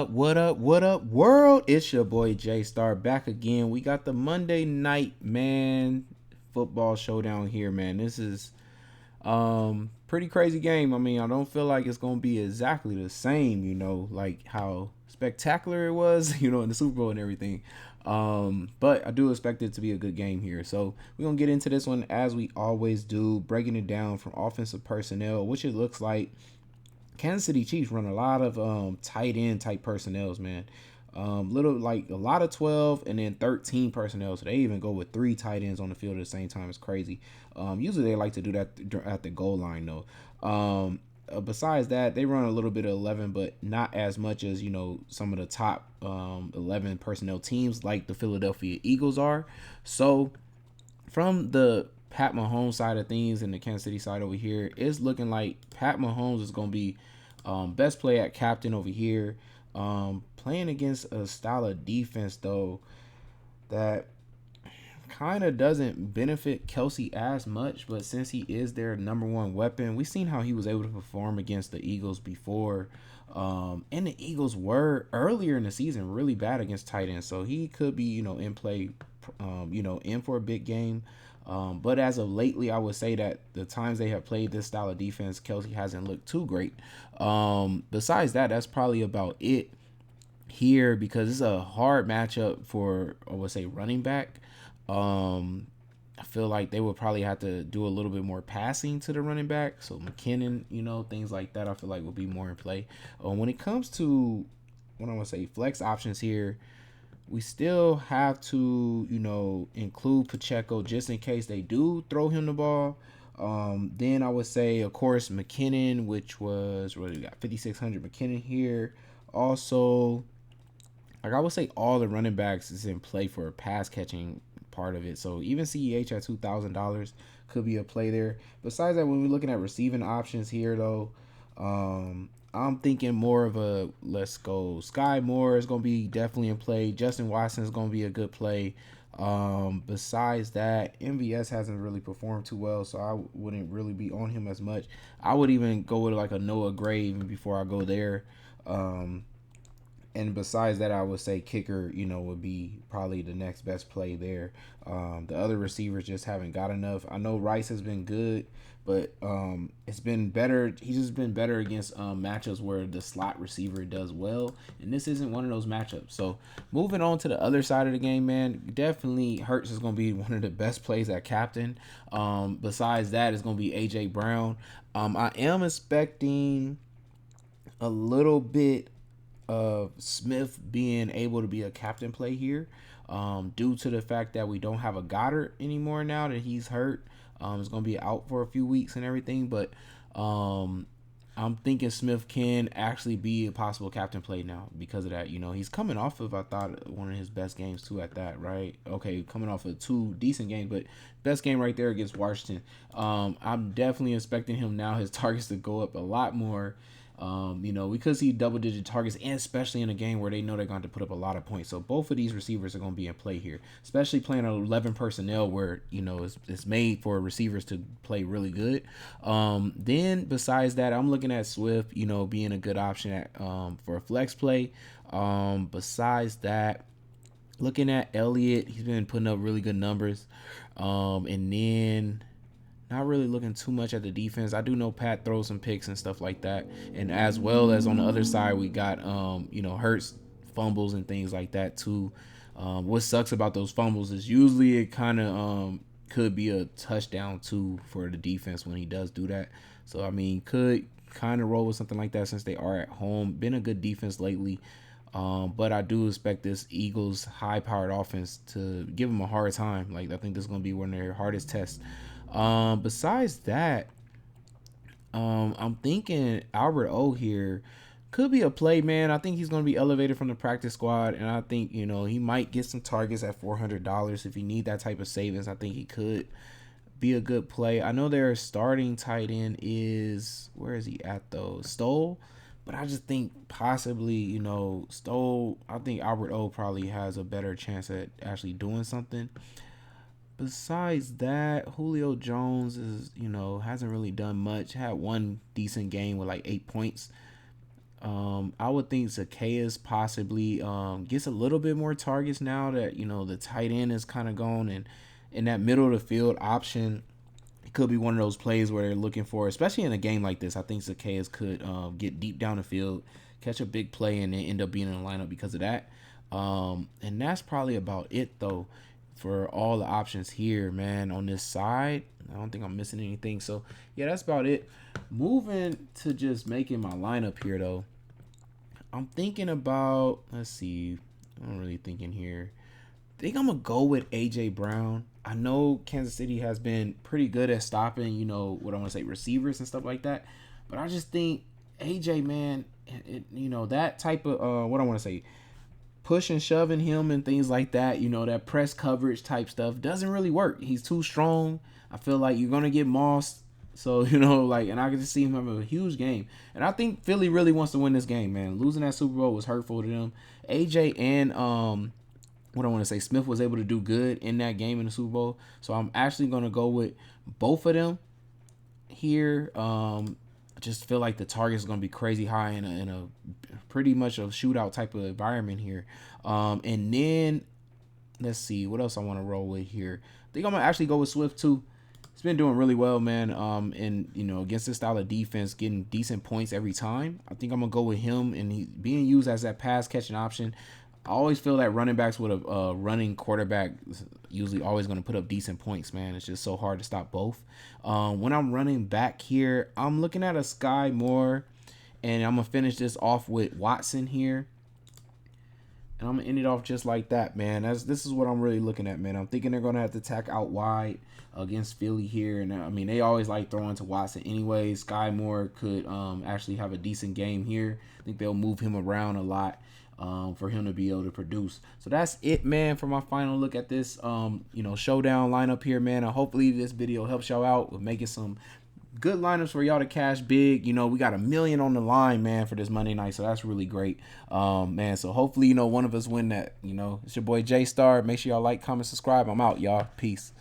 What up, world? It's your boy J Star back again. We got the Monday night man football showdown here, man. This is pretty crazy game. I mean, I don't feel like it's gonna be exactly the same, like how spectacular it was, in the Super Bowl and everything. But I do expect it to be a good game here. So we're gonna get into this one as we always do, breaking it down from offensive personnel, which it looks like Kansas City Chiefs run a lot of tight end type personnels, man. Little like a lot of 12 and then 13 personnel. So they even go with 3 tight ends on the field at the same time. It's crazy. Usually they like to do that at the goal line though. Besides that, they run a little bit of 11, but not as much as some of the top 11 personnel teams like the Philadelphia Eagles are. So from the Pat Mahomes side of things and the Kansas City side over here, it's looking like Pat Mahomes is going to be best play at captain over here. Playing against a style of defense, though, that kind of doesn't benefit Kelsey as much, but since he is their number one weapon, we've seen how he was able to perform against the Eagles before. And the Eagles were earlier in the season really bad against tight ends, so he could be, in play, in for a big game. But as of lately, I would say that the times they have played this style of defense, Kelsey hasn't looked too great. Besides that, that's probably about it here because it's a hard matchup for, I would say, running back. I feel like they would probably have to do a little bit more passing to the running back. So McKinnon, things like that, I feel like will be more in play. When it comes to what I want to say flex options here, we still have to, include Pacheco just in case they do throw him the ball. Then I would say, of course, McKinnon, which was really got 5,600 McKinnon here. Also, like I would say, all the running backs is in play for a pass catching part of it. So even CEH at $2,000 could be a play there. Besides that, when we're looking at receiving options here, though, I'm thinking more of a let's go. Sky Moore is going to be definitely in play. Justin Watson is going to be a good play. Besides that, MVS hasn't really performed too well, so I wouldn't really be on him as much. I would even go with like a Noah Gray even before I go there. And besides that, I would say kicker, would be probably the next best play there. The other receivers just haven't got enough. I know Rice has been good, but it's been better. He's just been better against matchups where the slot receiver does well, and this isn't one of those matchups. So moving on to the other side of the game, man, definitely Hurts is going to be one of the best plays at captain. Besides that, it's going to be AJ Brown. I am expecting a little bit of Smith being able to be a captain play here, due to the fact that we don't have a Goddard anymore now that he's hurt. It's going to be out for a few weeks and everything, but I'm thinking Smith can actually be a possible captain play now because of that. He's coming off of, I thought, one of his best games too at that, right? Okay, coming off of 2 decent games, but best game right there against Washington. I'm definitely expecting him now, his targets to go up a lot more. We could see double-digit targets, and especially in a game where they know they're going to put up a lot of points. So both of these receivers are going to be in play here, especially playing 11 personnel where it's made for receivers to play really good. Then besides that, I'm looking at Swift, being a good option at for a flex play. Besides that, looking at Elliott, he's been putting up really good numbers. And then not really looking too much at the defense. I do know Pat throws some picks and stuff like that. And as well as on the other side, we got, Hurts fumbles and things like that too. What sucks about those fumbles is usually it kind of could be a touchdown too for the defense when he does do that. So, I mean, could kind of roll with something like that since they are at home. Been a good defense lately. But I do expect this Eagles high-powered offense to give them a hard time. Like, I think this is going to be one of their hardest tests. Besides that, I'm thinking Albert O here could be a play, man. I think he's going to be elevated from the practice squad, and I think, he might get some targets at $400 if you need that type of savings. I think he could be a good play. I know their starting tight end is, where is he at though? Stoll. But I just think possibly, Stoll, I think Albert O probably has a better chance at actually doing something. Besides that, Julio Jones is, hasn't really done much. Had one decent game with like 8 points. I would think Zacchaeus possibly gets a little bit more targets now that the tight end is kind of gone, and in that middle of the field option, it could be one of those plays where they're looking for, especially in a game like this. I think Zacchaeus could get deep down the field, catch a big play, and then end up being in the lineup because of that. And that's probably about it though for all the options here, man. On this side, I don't think I'm missing anything. So yeah, that's about it. Moving to just making my lineup here though. I'm thinking about, let's see, I'm really thinking here. I think I'm gonna go with AJ Brown. I know Kansas City has been pretty good at stopping, what I want to say, receivers and stuff like that. But I just think AJ, man, that type of what I want to say, push and shoving him and things like that, that press coverage type stuff doesn't really work. He's too strong. I feel like you're gonna get mossed. So, and I can just see him have a huge game. And I think Philly really wants to win this game, man. Losing that Super Bowl was hurtful to them. AJ and what I want to say, Smith was able to do good in that game in the Super Bowl. So I'm actually gonna go with both of them here. I just feel like the target is gonna be crazy high in a pretty much a shootout type of environment here. And then let's see what else I want to roll with here. I think I'm gonna actually go with Swift too. He's been doing really well, man. And against this style of defense, getting decent points every time. I think I'm gonna go with him, and he's being used as that pass catching option. I always feel that running backs with a running quarterback is usually always going to put up decent points, man. It's just so hard to stop both. When I'm running back here, I'm looking at a Sky Moore, and I'm going to finish this off with Watson here. And I'm going to end it off just like that, man. This is what I'm really looking at, man. I'm thinking they're going to have to tack out wide against Philly here. And, I mean, they always like throwing to Watson anyway. Sky Moore could actually have a decent game here. I think they'll move him around a lot. For him to be able to produce. So that's it, man, for my final look at this showdown lineup here, man. Hopefully this video helps y'all out with making some good lineups for y'all to cash big. We got $1 million on the line, man, for this Monday night, so that's really great, man. So hopefully one of us win that. It's your boy J Star. Make sure y'all like, comment, subscribe. I'm out, y'all. Peace.